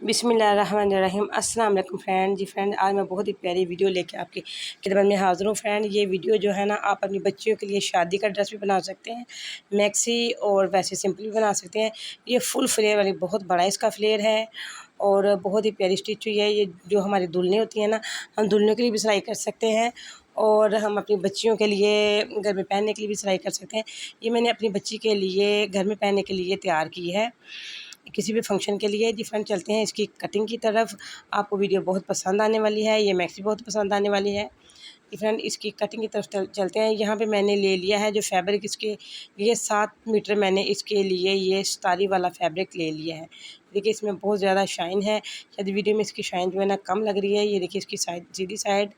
बिस्मिल्लाहिर्रहमानिर्रहीम। अस्सलाम वालेकुम फ्रेंड। जी फ्रेंड, आज मैं बहुत ही प्यारी वीडियो लेके आपकी खिदमत में हाज़िर हूँ। फ्रेंड, ये वीडियो जो है ना, आप अपनी बच्चियों के लिए शादी का ड्रेस भी बना सकते हैं, मैक्सी और वैसे सिंपल भी बना सकते हैं। ये फुल फ्लेयर वाली, बहुत बड़ा इसका फ्लेयर है और बहुत ही प्यारी स्टिच हुई है। ये जो हमारी दुल्हनें होती हैं ना, हम दुल्हनों के लिए भी सिलाई कर सकते हैं और हम अपनी बच्चियों के लिए घर में पहनने के लिए भी सिलाई कर सकते हैं। ये मैंने अपनी बच्ची के लिए घर में पहनने के लिए तैयार की है, किसी भी फंक्शन के लिए। जी फ्रेंड, चलते हैं इसकी कटिंग की तरफ। आपको वीडियो बहुत पसंद आने वाली है, ये मैक्सी बहुत पसंद आने वाली है। जी फ्रेंड, इसकी कटिंग की तरफ चलते हैं। यहाँ पे मैंने ले लिया है जो फैब्रिक इसके लिए 7 मीटर मैंने इसके लिए ये सितारी वाला फैब्रिक ले लिया है। देखिए, इसमें बहुत ज़्यादा शाइन है, शायद वीडियो में इसकी शाइन जो है ना कम लग रही है। ये देखिए, इसकी साइड, सीधी साइड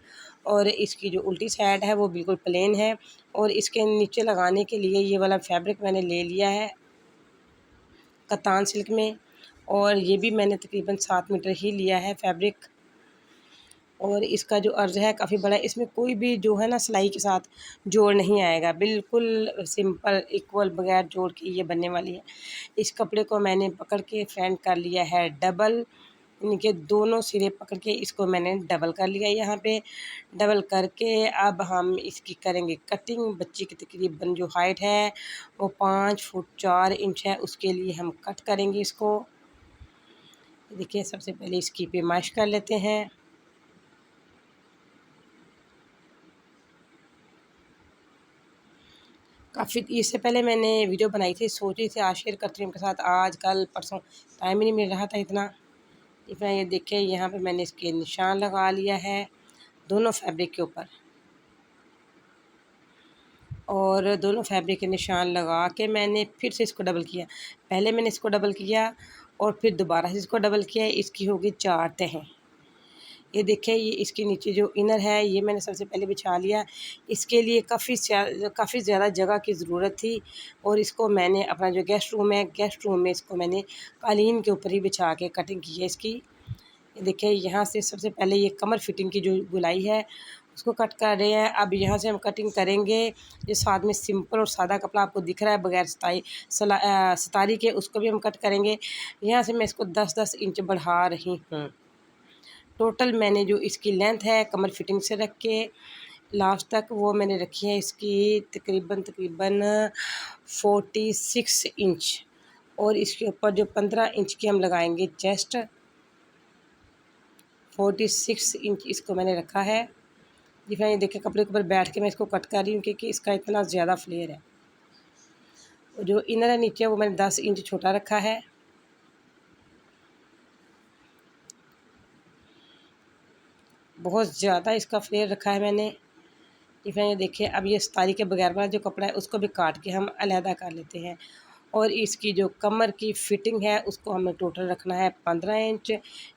और इसकी जो उल्टी साइड है वो बिल्कुल प्लेन है। और इसके नीचे लगाने के लिए ये वाला फैब्रिक मैंने ले लिया है कतान सिल्क में, और ये भी मैंने तकरीबन 7 मीटर ही लिया है फैब्रिक। और इसका जो अर्ज़ है काफ़ी बड़ा है, इसमें कोई भी जो है ना सिलाई के साथ जोड़ नहीं आएगा, बिल्कुल सिंपल इक्वल बगैर जोड़ के ये बनने वाली है। इस कपड़े को मैंने पकड़ के फ्रेंड कर लिया है डबल, इनके दोनों सिरे पकड़ के इसको मैंने डबल कर लिया। यहाँ पे डबल करके अब हम इसकी करेंगे कटिंग। बच्ची की तकरीबन जो हाइट है वो 5 फुट 4 इंच है, उसके लिए हम कट करेंगे इसको। देखिए, सबसे पहले इसकी पैमाइश कर लेते हैं। काफ़ी इससे पहले मैंने वीडियो बनाई थी, सोची थी आज शेयर करती हूँ उनके साथ, आज कल परसों टाइम ही नहीं मिल रहा था इतना ये देखिए, यहाँ पे मैंने इसके निशान लगा लिया है दोनों फैब्रिक के ऊपर, और दोनों फैब्रिक के निशान लगा के मैंने फिर से इसको डबल किया। पहले मैंने इसको डबल किया और फिर दोबारा से इसको डबल किया। इसकी होगी 4 तहें। ये देखिए, ये इसके नीचे जो इनर है ये मैंने सबसे पहले बिछा लिया। इसके लिए काफ़ी ज़्यादा जगह की ज़रूरत थी, और इसको मैंने अपना जो गेस्ट रूम है, गेस्ट रूम में इसको मैंने कालीन के ऊपर ही बिछा के कटिंग की है इसकी। ये देखिए, यहाँ से सबसे पहले ये कमर फिटिंग की जो गुलाई है उसको कट कर रहे हैं। अब यहाँ से हम कटिंग करेंगे जो साथ में सिंपल और सादा कपड़ा आपको दिख रहा है बगैर सितारी के, उसको भी हम कट करेंगे। यहाँ से मैं इसको 10-10 इंच बढ़ा रही हूँ। टोटल मैंने जो इसकी लेंथ है कमर फिटिंग से रख के लास्ट तक, वो मैंने रखी है इसकी तकरीबन 46 इंच। और इसके ऊपर जो 15 इंच की हम लगाएंगे चेस्ट, 46 इंच इसको मैंने रखा है। ये देखिए, कपड़े के ऊपर बैठ के मैं इसको कट कर रही हूँ क्योंकि इसका इतना ज़्यादा फ्लेयर है। जो इनर है नीचे वो मैंने 10 इंच छोटा रखा है। बहुत ज़्यादा इसका फ्लेयर रखा है मैंने। ये देखिए, अब ये सितारी के बगैर वाला जो कपड़ा है उसको भी काट के हम अलहदा कर लेते हैं। और इसकी जो कमर की फिटिंग है उसको हमें टोटल रखना है 15 इंच,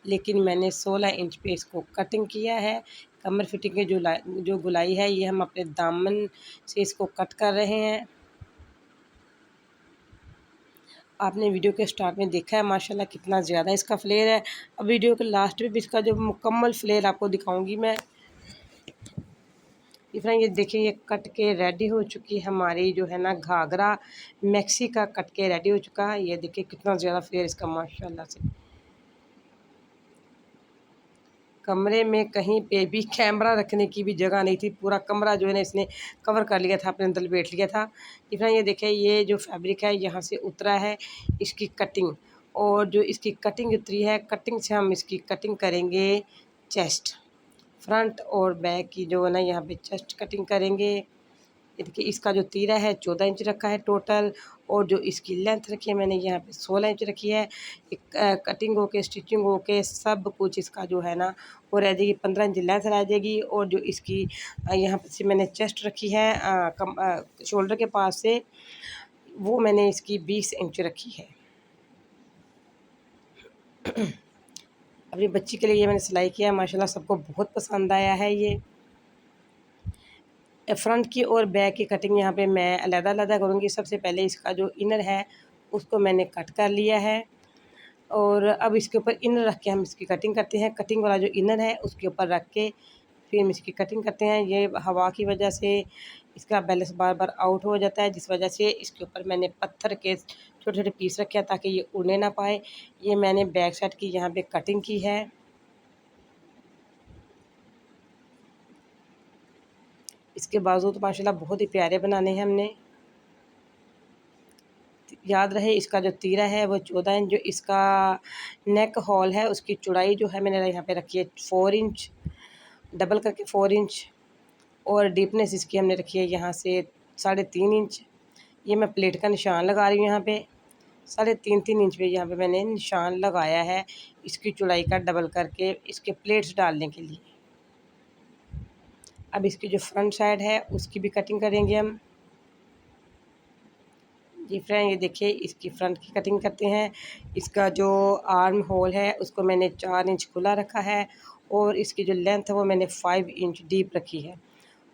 लेकिन मैंने 16 इंच पे इसको कटिंग किया है। कमर फिटिंग की जो गुलाई है ये हम अपने दामन से इसको कट कर रहे हैं। आपने वीडियो के स्टार्ट में देखा है माशाल्लाह कितना ज़्यादा इसका फ्लेयर है। अब वीडियो के लास्ट में भी इसका जो मुकम्मल फ्लेयर आपको दिखाऊंगी मैं। फ्रेंड, ये देखिए, ये कट के रेडी हो चुकी हमारी जो है ना घाघरा मैक्सी का कट के रेडी हो चुका है। ये देखिए कितना ज़्यादा फ्लेयर इसका माशाल्लाह से। कमरे में कहीं पे भी कैमरा रखने की भी जगह नहीं थी, पूरा कमरा जो है ना इसने कवर कर लिया था, अपने अंदर बैठ लिया था। फ्रेंड, ये देखिए, ये जो फैब्रिक है यहाँ से उतरा है इसकी कटिंग, और जो इसकी कटिंग उतरी है, कटिंग से हम इसकी कटिंग करेंगे चेस्ट, फ्रंट और बैक की जो है ना यहाँ पे चेस्ट कटिंग करेंगे। ये देखिए, इसका जो तीरा है 14 इंच रखा है टोटल, और जो इसकी लेंथ रखी है मैंने यहाँ पे 16 इंच रखी है। कटिंग होके स्टिचिंग होके सब कुछ इसका जो है ना वो रह जाएगी 15 इंच लेंथ रह जाएगी। और जो इसकी यहाँ पे से मैंने चेस्ट रखी है शोल्डर के पास से, वो मैंने इसकी 20 इंच रखी है। अपनी बच्ची के लिए ये मैंने सिलाई किया है, माशाल्लाह सबको बहुत पसंद आया है। ये फ्रंट की और बैक की कटिंग यहाँ पे मैं अलग-अलग करूँगी। सबसे पहले इसका जो इनर है उसको मैंने कट कर लिया है, और अब इसके ऊपर इनर रख के हम इसकी कटिंग करते हैं। कटिंग वाला जो इनर है उसके ऊपर रख के फिर हम इसकी कटिंग करते हैं। ये हवा की वजह से इसका बैलेंस बार बार आउट हो जाता है, जिस वजह से इसके ऊपर मैंने पत्थर के छोटे छोटे पीस रखे हैं ताकि ये उड़ने ना पाए। ये मैंने बैक साइड की यहाँ पे कटिंग की है। इसके बाजू तो माशाल्लाह बहुत ही प्यारे बनाने हैं हमने। याद रहे इसका जो तीरा है वो 14 इंच, जो इसका नेक हॉल है उसकी चौड़ाई जो है मैंने यहाँ पे रखी है 4 इंच, डबल करके 4 इंच। और डीपनेस इसकी हमने रखी है यहाँ से 3.5 इंच। ये मैं प्लेट का निशान लगा रही हूँ यहाँ पे 3.5 इंच पे यहाँ पे मैंने निशान लगाया है इसकी चौड़ाई का डबल करके इसके प्लेट्स डालने के लिए। अब इसकी जो फ्रंट साइड है उसकी भी कटिंग करेंगे हम। जी फ्रेंड, ये देखिए इसकी फ्रंट की कटिंग करते हैं। इसका जो आर्म होल है उसको मैंने 4 इंच खुला रखा है और इसकी जो लेंथ है वो मैंने 5 इंच डीप रखी है।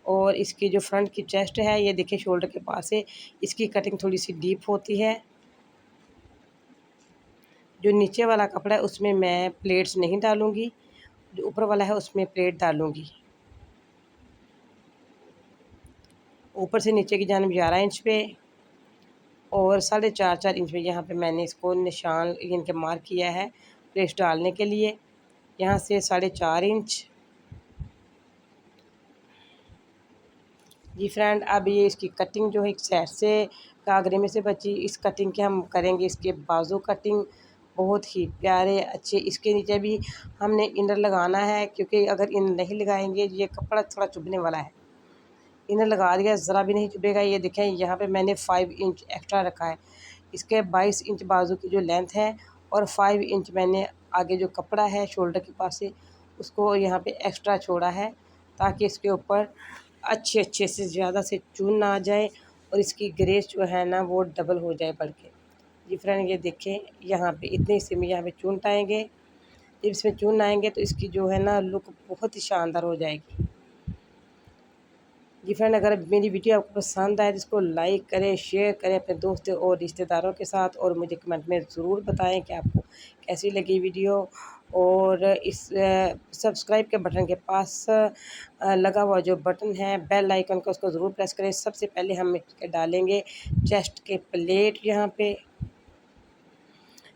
और इसकी जो फ्रंट की चेस्ट है ये देखिए शोल्डर के पास है, इसकी कटिंग थोड़ी सी डीप होती है। जो नीचे वाला कपड़ा है उसमें मैं प्लेट्स नहीं डालूँगी, जो ऊपर वाला है उसमें प्लेट डालूँगी। ऊपर से नीचे की जानिब 11 इंच पे और 4.5 इंच पे यहाँ पे मैंने इसको निशान इनके मार्क किया है प्लेट्स डालने के लिए। यहाँ से 4.5 इंच। जी फ्रेंड, अब ये इसकी कटिंग जो है एक साइड से घाघरे में से बची, इस कटिंग के हम करेंगे इसके बाजू कटिंग बहुत ही प्यारे अच्छे। इसके नीचे भी हमने इनर लगाना है क्योंकि अगर इनर नहीं लगाएंगे ये कपड़ा थोड़ा चुभने वाला है। इनर लगा दिया ज़रा भी नहीं चुभेगा। ये देखें यहाँ पे मैंने 5 इंच एक्स्ट्रा रखा है। इसके 22 इंच बाजू की जो लेंथ है और 5 इंच मैंने आगे जो कपड़ा है शोल्डर के पास से उसको यहाँ पे एक्स्ट्रा छोड़ा है ताकि इसके ऊपर अच्छे से ज़्यादा से चून ना आ जाए और इसकी ग्रेस जो है ना वो डबल हो जाए बढ़ के। जी फ्रेंड, ये देखें यहाँ पे इतने हिस्से में यहाँ पे चून आएंगे। जब इसमें चून आएंगे तो इसकी जो है ना लुक बहुत ही शानदार हो जाएगी। जी फ्रेंड, अगर मेरी वीडियो आपको पसंद आए तो इसको लाइक करें, शेयर करें अपने दोस्तों और रिश्तेदारों के साथ और मुझे कमेंट में ज़रूर बताएं कि आपको कैसी लगी वीडियो। और इस सब्सक्राइब के बटन के पास लगा हुआ जो बटन है बेल आइकन का उसको ज़रूर प्रेस करें। सबसे पहले हम इसके डालेंगे चेस्ट के प्लेट। यहाँ पे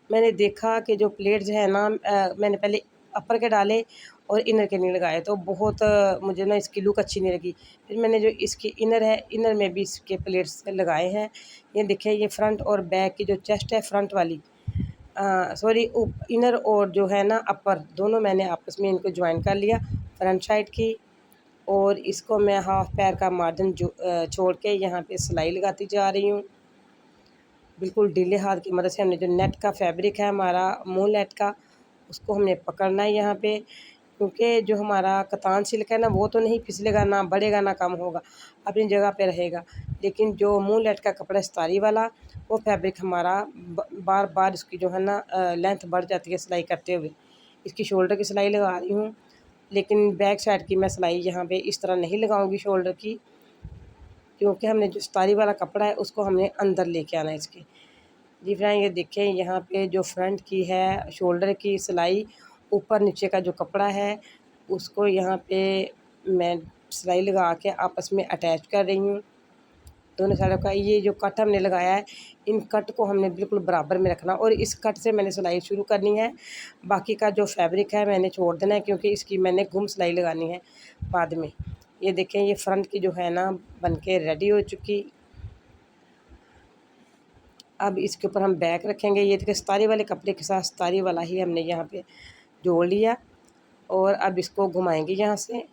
मैंने देखा कि जो प्लेट्स है ना मैंने पहले अपर के डाले और इनर के नहीं लगाए तो बहुत मुझे ना इसकी लुक अच्छी नहीं लगी। फिर मैंने जो इसकी इनर है इनर में भी इसके प्लेट्स लगाए हैं। ये देखिए ये फ्रंट और बैक की जो चेस्ट है फ्रंट वाली सॉरी इनर और जो है ना अपर दोनों मैंने आपस में इनको ज्वाइन कर लिया फ्रंट साइड की। और इसको मैं हाफ पैर का मार्जिन जो छोड़ के यहाँ पे सिलाई लगाती जा रही हूँ बिल्कुल ढीले हाथ की मदद से। हमने जो नेट का फैब्रिक है हमारा मूल नेट का उसको हमने पकड़ना है यहाँ पे क्योंकि जो हमारा कतान सिल्क है ना वो तो नहीं फिसलेगा, ना बढ़ेगा ना कम होगा, अपनी जगह पे रहेगा। लेकिन जो मूल नेट का कपड़ा स्तारी वाला वो फैब्रिक हमारा बार बार इसकी जो है ना लेंथ बढ़ जाती है सिलाई करते हुए। इसकी शोल्डर की सिलाई लगा रही हूँ लेकिन बैक साइड की मैं सिलाई यहाँ पे इस तरह नहीं लगाऊंगी शोल्डर की क्योंकि हमने जो स्तारी वाला कपड़ा है उसको हमने अंदर लेके आना है इसके। जी फ्रेंड, ये देखें यहाँ पे जो फ्रंट की है शोल्डर की सिलाई ऊपर नीचे का जो कपड़ा है उसको यहाँ पे मैं सिलाई लगा के आपस में अटैच कर रही हूँ दोनों साइडों का। ये जो कट हमने लगाया है इन कट को हमने बिल्कुल बराबर में रखना और इस कट से मैंने सिलाई शुरू करनी है। बाकी का जो फैब्रिक है मैंने छोड़ देना है क्योंकि इसकी मैंने गुम सिलाई लगानी है बाद में। ये देखें ये फ्रंट की जो है ना बनके रेडी हो चुकी। अब इसके ऊपर हम बैक रखेंगे। ये देखिए सितारे वाले कपड़े के साथ सितारे वाला ही हमने यहाँ पे जोड़ लिया और अब इसको घुमाएंगे यहाँ से।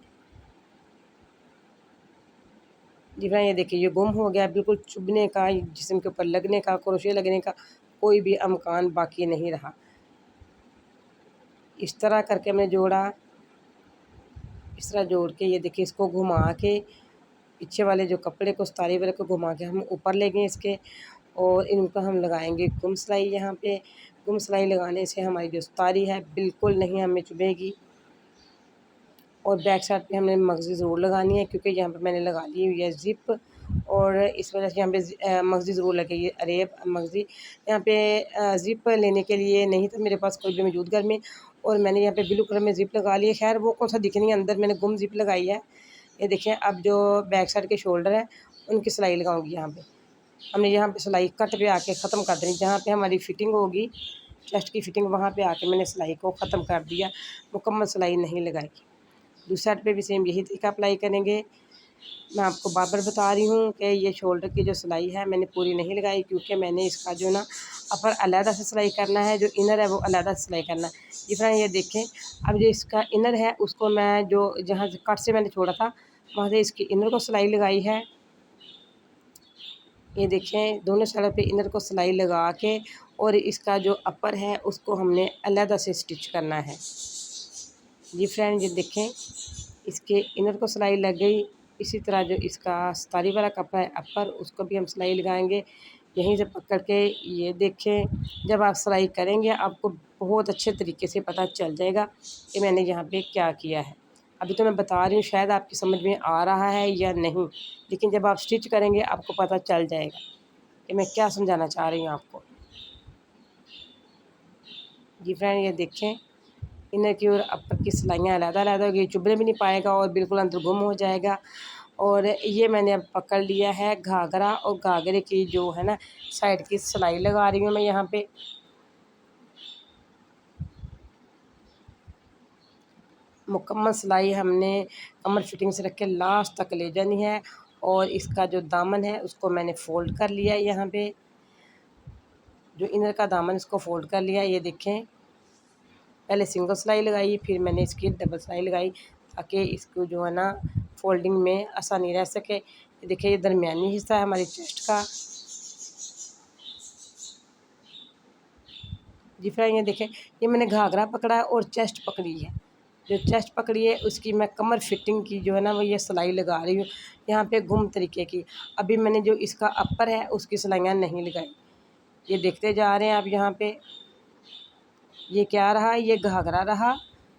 जी भाई, ये देखिए ये गुम हो गया, बिल्कुल चुभने का जिस्म के ऊपर लगने का क्रोशे लगने का कोई भी अमकान बाकी नहीं रहा। इस तरह करके हमने जोड़ा, इस तरह जोड़ के ये देखिए इसको घुमा के पीछे वाले जो कपड़े को सितारे वाले को घुमा के हम ऊपर ले गए इसके और इनको हम लगाएंगे गुम सिलाई। यहाँ पे गुम सिलाई लगाने से हमारी जो सितारी है बिल्कुल नहीं हमें चुभेगी। और बैक साइड पे हमने मगज़ी ज़रूर लगानी है क्योंकि यहाँ पे मैंने लगा ली हुई है ज़िप और इस वजह से यहाँ पे मगज़ी ज़रूर लगेगी अरेब मगज़ी। यहाँ पे ज़िप लेने के लिए नहीं था मेरे पास कोई भी मौजूद घर में और मैंने यहाँ पे ब्लू कलर में ज़िप लगा ली है। खैर वो कौन सा दिख नहीं है, अंदर मैंने गुम ज़िप लगाई है। ये देखें अब जो बैक साइड के शोल्डर है उनकी सिलाई लगाऊंगी यहाँ पे। हमने यहाँ पे सिलाई कट पे आके ख़त्म कर देनी। जहाँ पे हमारी फ़िटिंग होगी चेस्ट की फ़िटिंग, वहाँ पे आके मैंने सिलाई को ख़त्म कर दिया, मुकम्मल सिलाई नहीं लगाई। दूसरी साइड पे भी सेम यही तरीका अप्लाई करेंगे। मैं आपको बार-बार बता रही हूँ कि ये शोल्डर की जो सिलाई है मैंने पूरी नहीं लगाई, क्योंकि मैंने इसका जो ना अपर अलहदा से सिलाई करना है, जो इनर है वो अलहदा से सिलाई करना है। जी फ्रेंड ये देखें, अब जो इसका इनर है उसको मैं जो जहाँ से कट से मैंने छोड़ा था वहाँ से इसकी इनर को सिलाई लगाई है। ये देखें दोनों साइड पे इनर को सिलाई लगा के और इसका जो अपर है उसको हमने अलहदा से स्टिच करना है। जी फ्रेंड ये देखें, इसके इनर को सिलाई लग गई। इसी तरह जो इसका सतारी वाला कपड़ा है अपर, उसको भी हम सिलाई लगाएंगे यहीं से पकड़ के। ये देखें, जब आप सिलाई करेंगे आपको बहुत अच्छे तरीके से पता चल जाएगा कि मैंने यहाँ पे क्या किया है। अभी तो मैं बता रही हूँ, शायद आपकी समझ में आ रहा है या नहीं, लेकिन जब आप स्टिच करेंगे आपको पता चल जाएगा कि मैं क्या समझाना चाह रही हूँ आपको। जी फ्रेंड ये देखें, इनर की और अपर की सिलाइयाँ अलग-अलग होगी, चुभने भी नहीं पाएगा और बिल्कुल अंदर गुम हो जाएगा। और ये मैंने अब पकड़ लिया है घाघरा, और घाघरे की जो है ना साइड की सिलाई लगा रही हूँ मैं यहाँ पे। मुकम्मल सिलाई हमने कमर फिटिंग से रख के लास्ट तक ले जानी है। और इसका जो दामन है उसको मैंने फ़ोल्ड कर लिया है यहाँ पे, जो इनर का दामन इसको फ़ोल्ड कर लिया। ये देखें, पहले सिंगल सिलाई लगाई फिर मैंने इसकी डबल सिलाई लगाई ताकि इसको जो है ना फोल्डिंग में आसानी रह सके। ये देखिए, ये दरमियानी हिस्सा है हमारी चेस्ट का। जी फ्रेंड ये देखें, ये मैंने घाघरा पकड़ा है और चेस्ट पकड़ी है। जो चेस्ट पकड़ी है उसकी मैं कमर फिटिंग की जो है ना वो ये सिलाई लगा रही हूँ यहाँ पे गुम तरीके की। अभी मैंने जो इसका अपर है उसकी सिलाइयाँ नहीं लगाई। ये देखते जा रहे हैं आप यहाँ पे, ये क्या रहा, ये घाघरा रहा,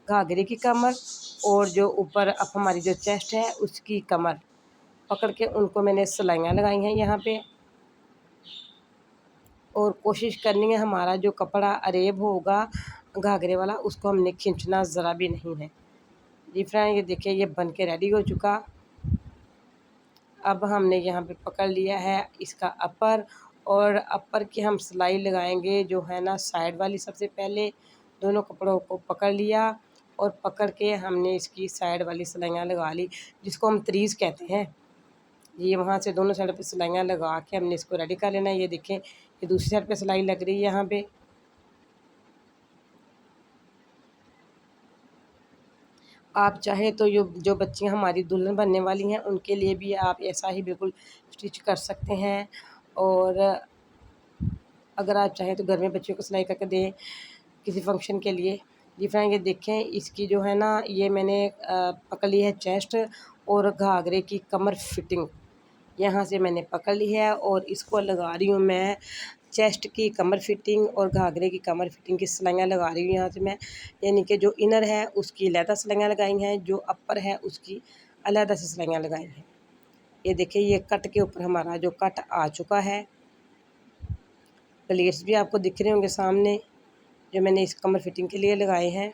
घाघरे की कमर, और जो ऊपर अब हमारी जो चेस्ट है उसकी कमर पकड़ के उनको मैंने सिलाइयाँ लगाई हैं यहाँ पे। और कोशिश करनी है हमारा जो कपड़ा अरेब होगा घाघरे वाला उसको हमने खींचना ज़रा भी नहीं है। जी फ्रेंड ये देखिए, ये बन के रेडी हो चुका। अब हमने यहाँ पे पकड़ लिया है इसका अपर, और अपर की हम सिलाई लगाएंगे जो है ना साइड वाली। सबसे पहले दोनों कपड़ों को पकड़ लिया और पकड़ के हमने इसकी साइड वाली सिलाइयाँ लगा ली, जिसको हम तरीज़ कहते हैं। ये वहाँ से दोनों साइड पे सिलाइयाँ लगा के हमने इसको रेडी कर लेना है। ये देखें, ये दूसरी साइड पे सिलाई लग रही है यहाँ पे। आप चाहे तो जो बच्चियाँ हमारी दुल्हन बनने वाली हैं उनके लिए भी आप ऐसा ही बिल्कुल स्टिच कर सकते हैं। और अगर आप चाहें तो घर में बच्चियों को सिलाई करके दें किसी फंक्शन के लिए। जी फ्रेंड ये देखें, इसकी जो है ना ये मैंने पकड़ ली है चेस्ट और घाघरे की कमर फिटिंग यहाँ से मैंने पकड़ ली है, और इसको लगा रही हूँ मैं चेस्ट की कमर फिटिंग और घाघरे की कमर फिटिंग की सिलाइयाँ लगा रही हूँ यहाँ से मैं। यानी कि जो इनर है उसकी अलहदा सिलाइयाँ लगाई हैं, जो अपर है उसकी अलहदा से सिलाइयाँ लगाई हैं। ये देखिए, ये कट के ऊपर हमारा जो कट आ चुका है। प्लेट्स भी आपको दिख रहे होंगे सामने, जो मैंने इस कमर फिटिंग के लिए लगाए हैं।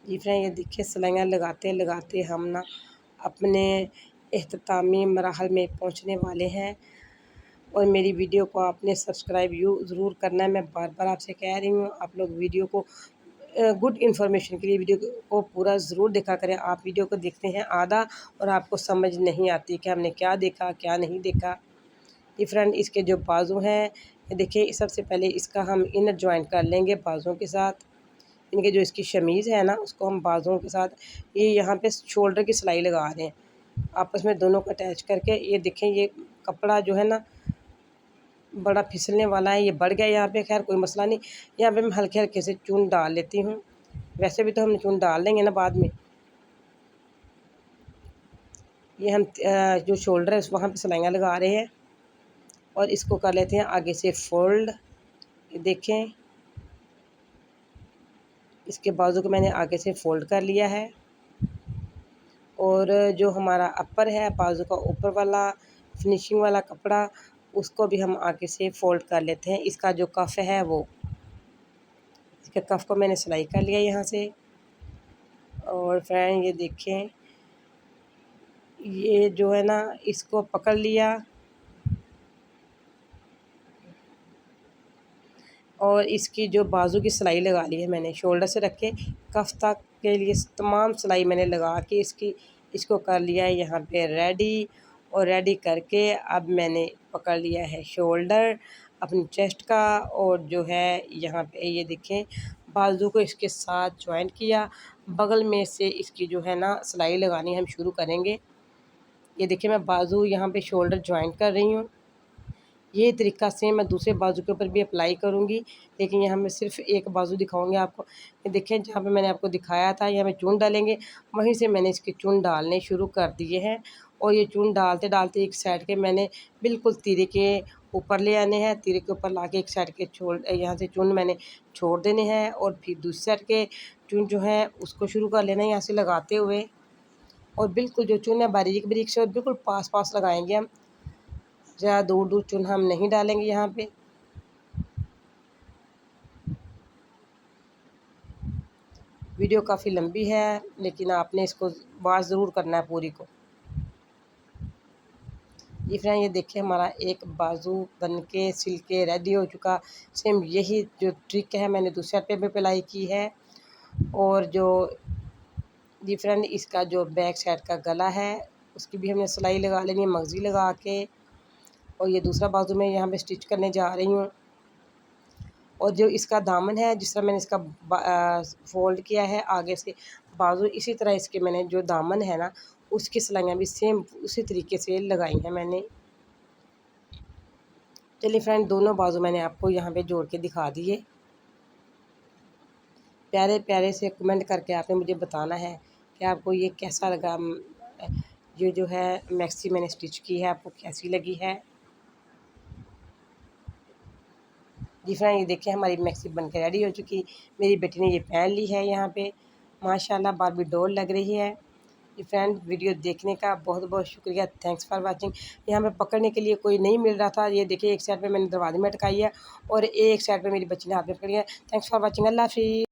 जी फ्रेंड ये देखिए, सिलाइयाँ लगाते लगाते हम ना अपने इख्तितामी मराहल में पहुंचने वाले हैं। और मेरी वीडियो को आपने सब्सक्राइब ज़रूर करना है। मैं बार बार आपसे कह रही हूँ, आप लोग वीडियो को गुड इन्फॉर्मेशन के लिए वीडियो को पूरा ज़रूर देखा करें। आप वीडियो को देखते हैं आधा और आपको समझ नहीं आती कि हमने क्या देखा क्या नहीं देखा। ये फ्रेंड इसके जो बाजू हैं, ये देखिए, सबसे पहले इसका हम इनर जॉइंट कर लेंगे बाजुओं के साथ। इनके जो इसकी शमीज़ है ना उसको हम बाजुओं के साथ ये यहाँ पे शोल्डर की सिलाई लगा रहे हैं आपस में दोनों को अटैच करके। ये देखें, ये कपड़ा जो है ना बड़ा फिसलने वाला है, ये बढ़ गया यहाँ पे। खैर कोई मसला नहीं, यहाँ पे मैं हल्के हल्के से चून डाल लेती हूँ। वैसे भी तो हम चून डाल लेंगे ना बाद में। ये हम जो शोल्डर है वहाँ पे सिलाइयाँ लगा रहे हैं और इसको कर लेते हैं आगे से फोल्ड। ये देखें, इसके बाजू को मैंने आगे से फोल्ड कर लिया है। और जो हमारा अपर है बाजू का ऊपर वाला फिनिशिंग वाला कपड़ा, उसको भी हम आगे से फोल्ड कर लेते हैं। इसका जो कफ है वो, इसके कफ को मैंने सिलाई कर लिया यहाँ से। और फ्रेंड ये देखें, ये जो है ना इसको पकड़ लिया और इसकी जो बाजू की सिलाई लगा ली है मैंने, शोल्डर से रख के कफ तक के लिए तमाम सिलाई मैंने लगा के इसको कर लिया है यहाँ पे रेडी। और रेडी करके अब मैंने पकड़ लिया है शोल्डर अपनी चेस्ट का, और जो है यहाँ पे ये देखें बाजू को इसके साथ जॉइंट किया, बगल में से इसकी जो है ना सिलाई लगानी हम शुरू करेंगे। ये देखिए मैं बाजू यहाँ पे शोल्डर जॉइंट कर रही हूँ। ये तरीका सेम मैं दूसरे बाजू के ऊपर भी अप्लाई करूँगी, लेकिन यहाँ मैं सिर्फ एक बाजू दिखाऊँगी आपको। ये देखें जहाँ पे मैंने आपको दिखाया था यहाँ पे चून डालेंगे, वहीं से मैंने इसके चून डालने शुरू कर दिए हैं। और ये चून डालते डालते एक साइड के मैंने बिल्कुल तीरे के ऊपर ले आने हैं, तीरे के ऊपर ला के एक साइड के यहाँ से चून मैंने छोड़ देने हैं, और फिर दूसरी साइड के चून जो है उसको शुरू कर लेना है यहाँ से लगाते हुए। और बिल्कुल जो चून है बारीक बारीक से और बिल्कुल पास पास लगाएंगे हम, ज़्यादा दूर दूर चून हम नहीं डालेंगे यहाँ पे। वीडियो काफ़ी लंबी है लेकिन आपने इसको वॉच ज़रूर करना है पूरी को। ये फ्रेंड ये देखिए हमारा एक बाजू बन के सिल के रेडी हो चुका। सेम यही जो ट्रिक है मैंने दूसरे पे भी अप्लाई की है। और जो ये फ्रेंड इसका जो बैक साइड का गला है उसकी भी हमने सिलाई लगा लेनी है मगज़ी लगा के। और ये दूसरा बाजू में यहाँ पे स्टिच करने जा रही हूँ। और जो इसका दामन है जिस तरह मैंने इसका फोल्ड किया है आगे से बाजू, इसी तरह इसके मैंने जो दामन है ना उसकी सिलाइयाँ भी सेम उसी तरीके से लगाई हैं मैंने। चलिए फ्रेंड दोनों बाजू मैंने आपको यहाँ पे जोड़ के दिखा दिए। प्यारे प्यारे से कमेंट करके आपने मुझे बताना है कि आपको ये कैसा लगा। ये जो है मैक्सी मैंने स्टिच की है आपको कैसी लगी है। जी फ्रेंड ये देखिए हमारी मैक्सी बन के रेडी हो चुकी। मेरी बेटी ने ये पहन ली है यहाँ पे, माशाल्लाह बारबी डॉल लग रही है। ये फ्रेंड वीडियो देखने का बहुत बहुत शुक्रिया, थैंक्स फॉर वाचिंग। यहाँ पे पकड़ने के लिए कोई नहीं मिल रहा था। ये देखिए एक साइड पे मैंने दरवाजे में अटकाई है और एक साइड पे मेरी बच्ची ने हाथ में पकड़ी है। थैंक्स फॉर वाचिंग, अल्लाह हाफिज़।